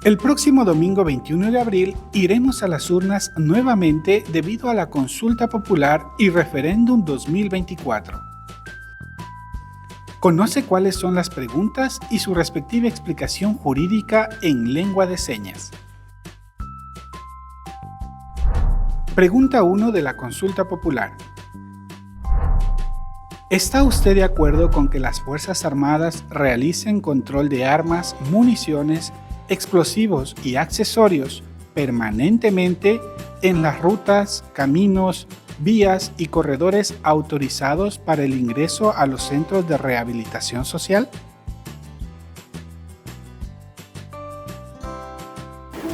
El próximo domingo 21 de abril iremos a las urnas nuevamente debido a la consulta popular y referéndum 2024. Conoce cuáles son las preguntas y su respectiva explicación jurídica en lengua de señas. Pregunta 1 de la consulta popular. ¿Está usted de acuerdo con que las Fuerzas Armadas realicen control de armas, municiones, explosivos y accesorios permanentemente en las rutas, caminos, vías y corredores autorizados para el ingreso a los centros de rehabilitación social?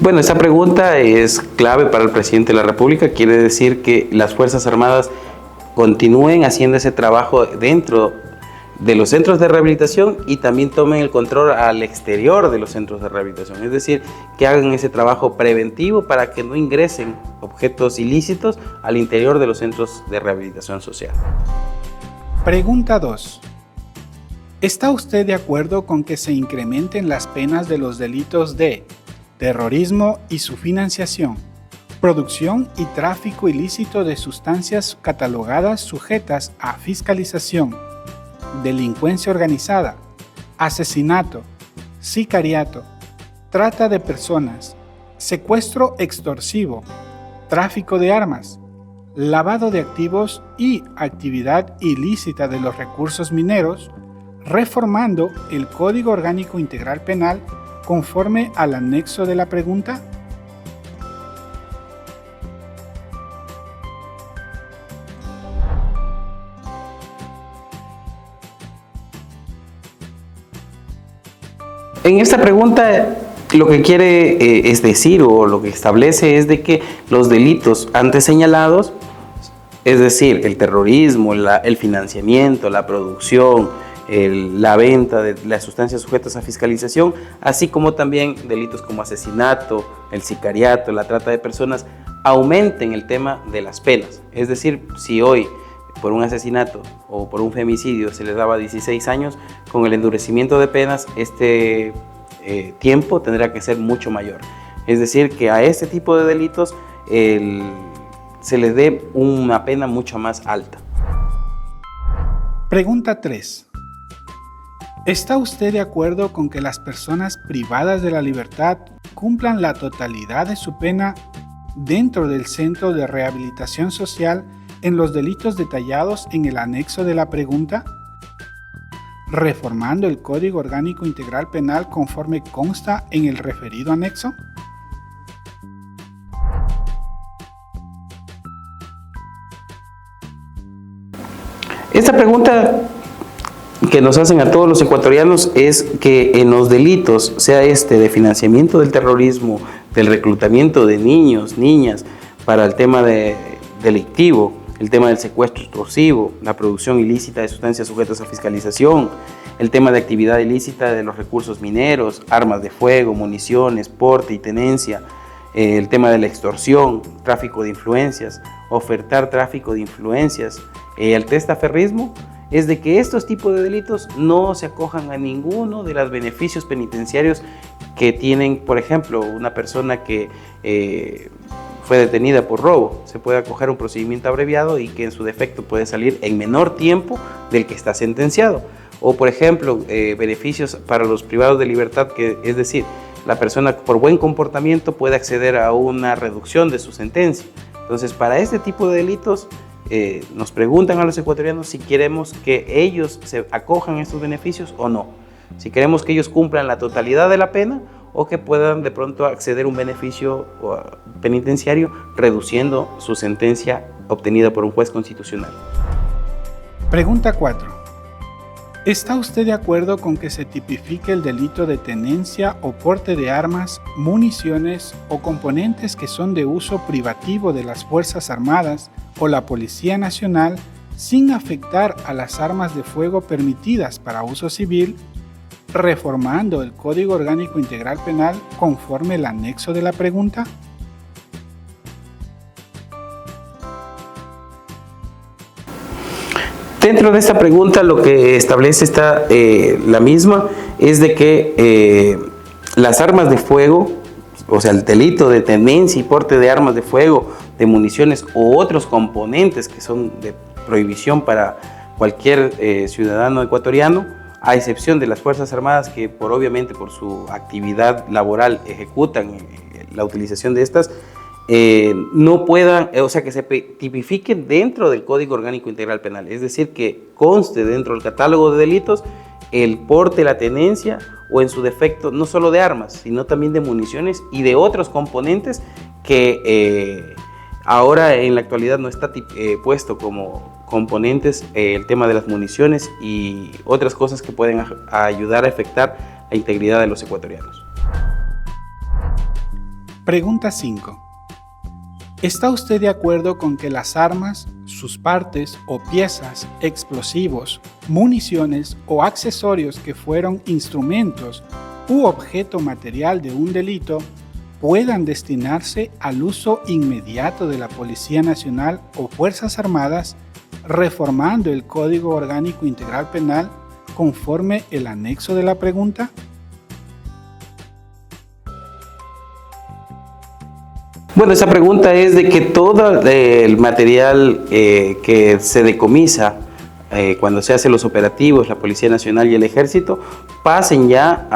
Bueno, esta pregunta es clave para el presidente de la República. Quiere decir que las Fuerzas Armadas continúen haciendo ese trabajo dentro de los centros de rehabilitación y también tomen el control al exterior de los centros de rehabilitación. Es decir, que hagan ese trabajo preventivo para que no ingresen objetos ilícitos al interior de los centros de rehabilitación social. Pregunta 2. ¿Está usted de acuerdo con que se incrementen las penas de los delitos de terrorismo y su financiación, producción y tráfico ilícito de sustancias catalogadas sujetas a fiscalización, delincuencia organizada, asesinato, sicariato, trata de personas, secuestro extorsivo, tráfico de armas, lavado de activos y actividad ilícita de los recursos mineros, reformando el Código Orgánico Integral Penal conforme al anexo de la pregunta? En esta pregunta lo que quiere es decir, o lo que establece es de que los delitos antes señalados, es decir, el terrorismo, el financiamiento, la producción, la venta de las sustancias sujetas a fiscalización, así como también delitos como asesinato, el sicariato, la trata de personas, aumenten el tema de las penas. Es decir, si hoy por un asesinato o por un femicidio se les daba 16 años, con el endurecimiento de penas este tiempo tendrá que ser mucho mayor. Es decir, que a este tipo de delitos se les dé una pena mucho más alta. Pregunta 3. ¿Está usted de acuerdo con que las personas privadas de la libertad cumplan la totalidad de su pena dentro del centro de rehabilitación social en los delitos detallados en el anexo de la pregunta, reformando el Código Orgánico Integral Penal conforme consta en el referido anexo? Esta pregunta que nos hacen a todos los ecuatorianos es que en los delitos, sea de financiamiento del terrorismo, del reclutamiento de niños, niñas, para el tema delictivo, el tema del secuestro extorsivo, la producción ilícita de sustancias sujetas a fiscalización, el tema de actividad ilícita de los recursos mineros, armas de fuego, municiones, porte y tenencia, el tema de la extorsión, tráfico de influencias, ofertar tráfico de influencias, el testaferrismo, es de que estos tipos de delitos no se acojan a ninguno de los beneficios penitenciarios que tienen, por ejemplo, una persona que fue detenida por robo. Se puede acoger un procedimiento abreviado y que en su defecto puede salir en menor tiempo del que está sentenciado. O, por ejemplo, beneficios para los privados de libertad, que es decir, la persona por buen comportamiento puede acceder a una reducción de su sentencia. Entonces, para este tipo de delitos, nos preguntan a los ecuatorianos si queremos que ellos se acojan a estos beneficios o no. Si queremos que ellos cumplan la totalidad de la pena o que puedan de pronto acceder a un beneficio penitenciario reduciendo su sentencia obtenida por un juez constitucional. Pregunta 4. ¿Está usted de acuerdo con que se tipifique el delito de tenencia o porte de armas, municiones o componentes que son de uso privativo de las Fuerzas Armadas o la Policía Nacional sin afectar a las armas de fuego permitidas para uso civil, reformando el Código Orgánico Integral Penal conforme el anexo de la pregunta? Dentro de esta pregunta lo que establece la misma es de que las armas de fuego, o sea, el delito de tenencia y porte de armas de fuego, de municiones u otros componentes que son de prohibición para cualquier ciudadano ecuatoriano, a excepción de las Fuerzas Armadas que obviamente por su actividad laboral ejecutan la utilización de estas, no puedan, o sea, que se tipifiquen dentro del Código Orgánico Integral Penal, es decir, que conste dentro del catálogo de delitos el porte, la tenencia o en su defecto no solo de armas, sino también de municiones y de otros componentes que ahora en la actualidad no está puesto como componentes el tema de las municiones y otras cosas que pueden ayudar a afectar la integridad de los ecuatorianos. Pregunta 5. ¿Está usted de acuerdo con que las armas, sus partes o piezas, explosivos, municiones o accesorios que fueron instrumentos u objeto material de un delito puedan destinarse al uso inmediato de la Policía Nacional o Fuerzas Armadas, reformando el Código Orgánico Integral Penal conforme el anexo de la pregunta? Bueno, esa pregunta es de que todo el material que se decomisa cuando se hacen los operativos, la Policía Nacional y el Ejército, pasen ya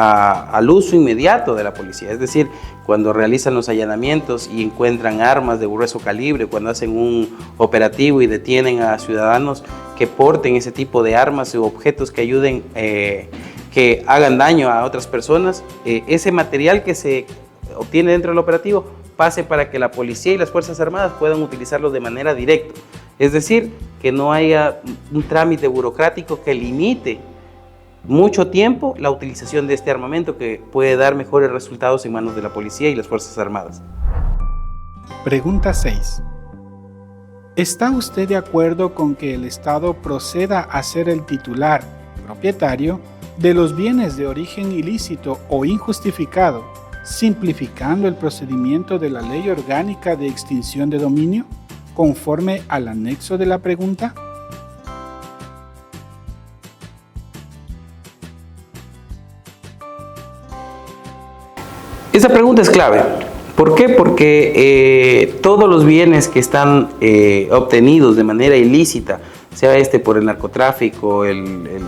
al uso inmediato de la policía. Es decir, cuando realizan los allanamientos y encuentran armas de grueso calibre, cuando hacen un operativo y detienen a ciudadanos que porten ese tipo de armas u objetos que ayuden, que hagan daño a otras personas, ese material que se obtiene dentro del operativo pase para que la policía y las Fuerzas Armadas puedan utilizarlo de manera directa. Es decir, que no haya un trámite burocrático que limite mucho tiempo la utilización de este armamento que puede dar mejores resultados en manos de la policía y las Fuerzas Armadas. Pregunta 6. ¿Está usted de acuerdo con que el Estado proceda a ser el titular, propietario, de los bienes de origen ilícito o injustificado, simplificando el procedimiento de la Ley Orgánica de Extinción de Dominio, conforme al anexo de la pregunta? Esa pregunta es clave. ¿Por qué? Porque todos los bienes que están obtenidos de manera ilícita, sea por el narcotráfico, el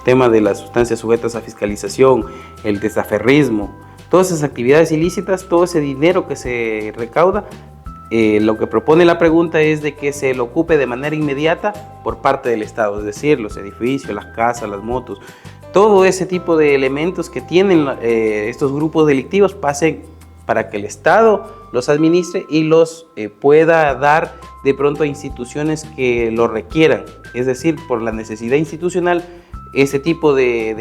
tema de las sustancias sujetas a fiscalización, el desaferrismo, todas esas actividades ilícitas, todo ese dinero que se recauda, lo que propone la pregunta es de que se lo ocupe de manera inmediata por parte del Estado, es decir, los edificios, las casas, las motos, todo ese tipo de elementos que tienen estos grupos delictivos pasen para que el Estado los administre y los pueda dar de pronto a instituciones que lo requieran, es decir, por la necesidad institucional, ese tipo de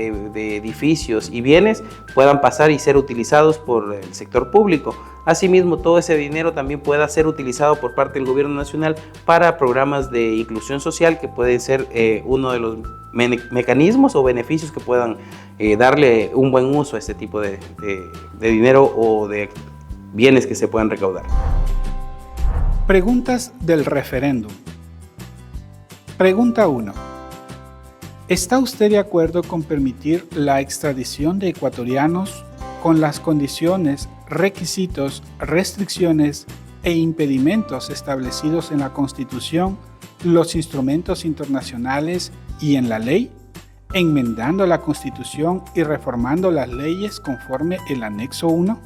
edificios y bienes puedan pasar y ser utilizados por el sector público. Asimismo, todo ese dinero también pueda ser utilizado por parte del gobierno nacional para programas de inclusión social que pueden ser uno de los mecanismos o beneficios que puedan darle un buen uso a este tipo de dinero o de bienes que se puedan recaudar. Preguntas del referéndum. Pregunta 1. ¿Está usted de acuerdo con permitir la extradición de ecuatorianos con las condiciones, requisitos, restricciones e impedimentos establecidos en la Constitución, los instrumentos internacionales y en la ley, enmendando la Constitución y reformando las leyes conforme el anexo 1?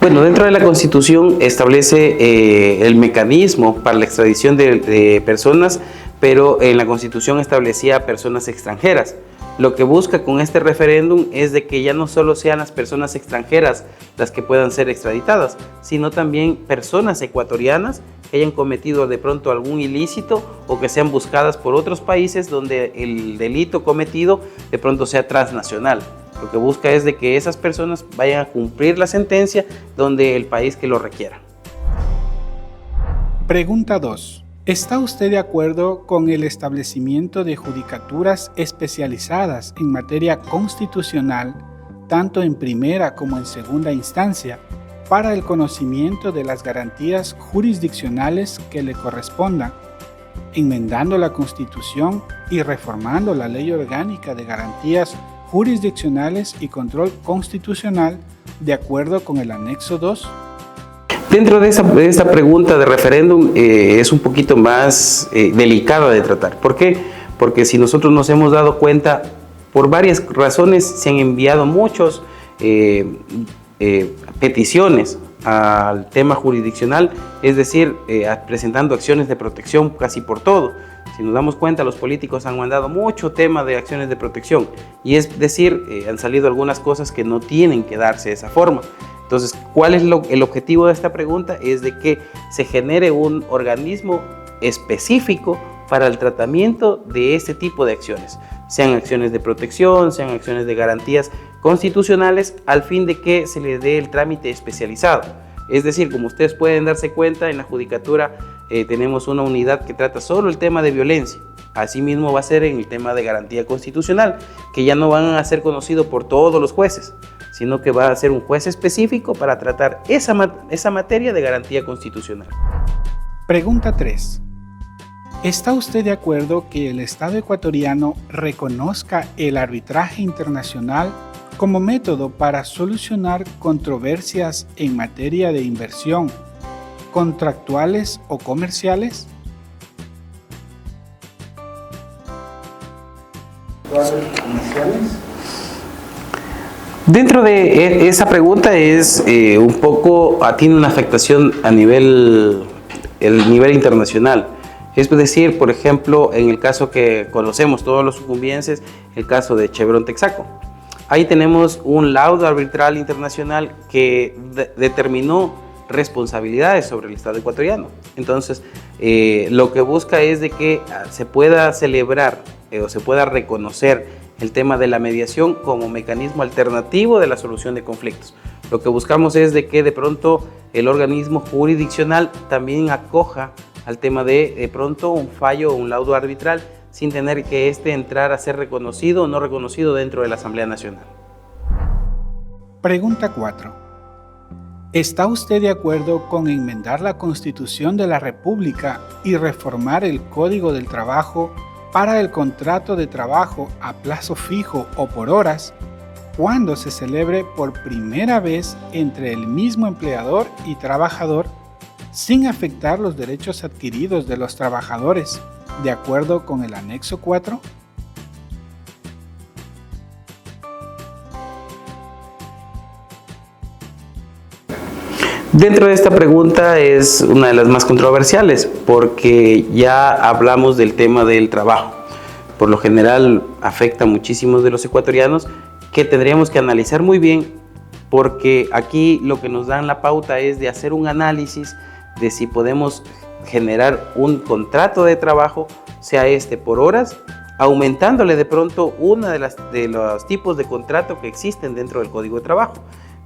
Bueno, dentro de la Constitución establece el mecanismo para la extradición de personas, pero en la Constitución establecía personas extranjeras. Lo que busca con este referéndum es de que ya no solo sean las personas extranjeras las que puedan ser extraditadas, sino también personas ecuatorianas que hayan cometido de pronto algún ilícito o que sean buscadas por otros países donde el delito cometido de pronto sea transnacional. Lo que busca es de que esas personas vayan a cumplir la sentencia donde el país que lo requiera. Pregunta 2. ¿Está usted de acuerdo con el establecimiento de judicaturas especializadas en materia constitucional, tanto en primera como en segunda instancia, para el conocimiento de las garantías jurisdiccionales que le correspondan, enmendando la Constitución y reformando la Ley Orgánica de Garantías jurisdiccionales y control constitucional de acuerdo con el anexo 2? Dentro de esta pregunta de referéndum es un poquito más delicada de tratar. ¿Por qué? Porque si nosotros nos hemos dado cuenta, por varias razones se han enviado muchos peticiones al tema jurisdiccional, es decir, presentando acciones de protección casi por todo. Si nos damos cuenta, los políticos han mandado mucho tema de acciones de protección, y es decir, han salido algunas cosas que no tienen que darse de esa forma. Entonces, ¿cuál es el objetivo de esta pregunta? Es de que se genere un organismo específico para el tratamiento de este tipo de acciones, sean acciones de protección, sean acciones de garantías constitucionales, al fin de que se le dé el trámite especializado. Es decir, como ustedes pueden darse cuenta, en la Judicatura tenemos una unidad que trata solo el tema de violencia. Asimismo va a ser en el tema de garantía constitucional, que ya no van a ser conocidos por todos los jueces, sino que va a ser un juez específico para tratar esa materia de garantía constitucional. Pregunta 3. ¿Está usted de acuerdo que el Estado ecuatoriano reconozca el arbitraje internacional como método para solucionar controversias en materia de inversión, contractuales o comerciales? Dentro de esa pregunta tiene una afectación a el nivel internacional. Es decir, por ejemplo, en el caso que conocemos todos los sucumbienses, el caso de Chevron Texaco. Ahí tenemos un laudo arbitral internacional que determinó responsabilidades sobre el Estado ecuatoriano. Entonces, lo que busca es de que se pueda celebrar o se pueda reconocer el tema de la mediación como mecanismo alternativo de la solución de conflictos. Lo que buscamos es de que de pronto el organismo jurisdiccional también acoja al tema de pronto un fallo o un laudo arbitral sin tener que entrar a ser reconocido o no reconocido dentro de la Asamblea Nacional. Pregunta 4. ¿Está usted de acuerdo con enmendar la Constitución de la República y reformar el Código del Trabajo para el contrato de trabajo a plazo fijo o por horas cuando se celebre por primera vez entre el mismo empleador y trabajador sin afectar los derechos adquiridos de los trabajadores, de acuerdo con el anexo 4? Dentro de esta pregunta es una de las más controversiales porque ya hablamos del tema del trabajo. Por lo general afecta a muchísimos de los ecuatorianos que tendríamos que analizar muy bien, porque aquí lo que nos dan la pauta es de hacer un análisis de si podemos generar un contrato de trabajo, sea por horas, aumentándole de pronto una de los tipos de contrato que existen dentro del Código de Trabajo.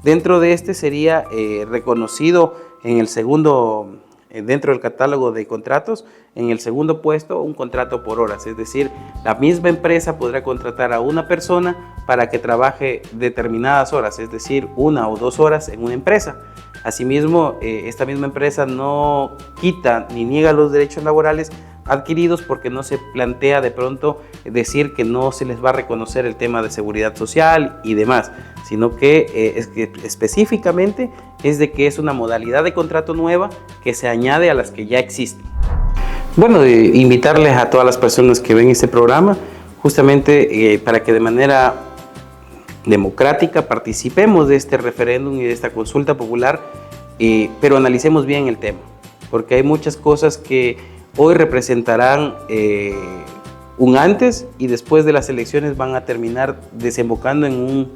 Dentro de sería reconocido en el segundo, dentro del catálogo de contratos, en el segundo puesto, un contrato por horas. Es decir, la misma empresa podrá contratar a una persona para que trabaje determinadas horas, es decir, 1 o 2 horas en una empresa. Asimismo, esta misma empresa no quita ni niega los derechos laborales adquiridos porque no se plantea de pronto decir que no se les va a reconocer el tema de seguridad social y demás, sino que específicamente es de que es una modalidad de contrato nueva que se añade a las que ya existen. Bueno, invitarles a todas las personas que ven este programa justamente para que de manera democrática participemos de este referéndum y de esta consulta popular, pero analicemos bien el tema, porque hay muchas cosas que hoy representarán un antes y después de las elecciones van a terminar desembocando en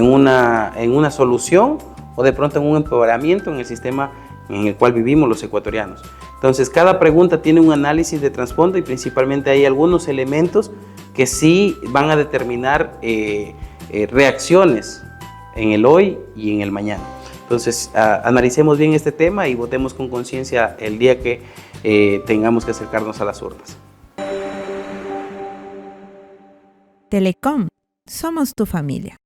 una solución o de pronto en un empoderamiento en el sistema en el cual vivimos los ecuatorianos. Entonces, cada pregunta tiene un análisis de trasfondo y principalmente hay algunos elementos que sí van a determinar reacciones en el hoy y en el mañana. Entonces, analicemos bien este tema y votemos con conciencia el día que tengamos que acercarnos a las urnas. Telecom, somos tu familia.